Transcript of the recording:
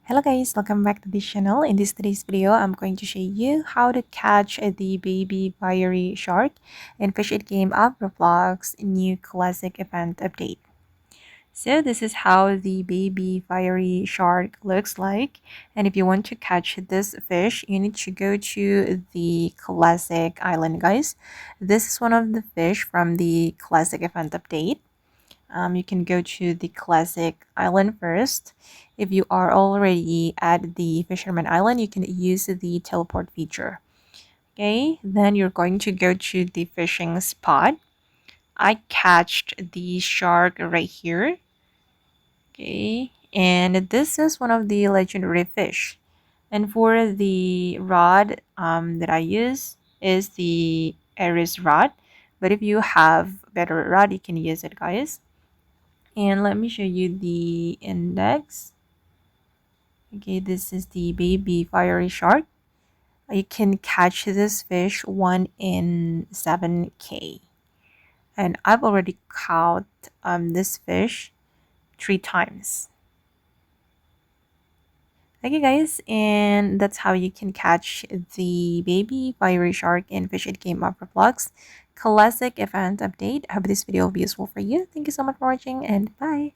Hello guys, welcome back to this channel. In today's video, I'm going to show you how to catch the baby fiery shark in Fish It Game of Roblox new classic event update. So this is how the baby fiery shark looks like. And if you want to catch this fish, you need to go to the classic island, guys. This is one of the fish from the classic event update. You can go to the classic island first. If you are already at the fisherman island, you can use the teleport feature. Okay, then you're going to go to the fishing spot. I catched the shark right here. Okay, and this is one of the legendary fish. And for the rod that I use is the Aries rod. But if you have better rod, you can use it, guys. And let me show you the index. Okay, this is the baby fiery shark. You can catch this fish 1 in 7K. And I've already caught this fish 3 times. Okay guys, and that's how you can catch the baby fiery shark in Fish It Game of Roblox Classic Event Update. I hope this video will be useful for you. Thank you so much for watching and bye!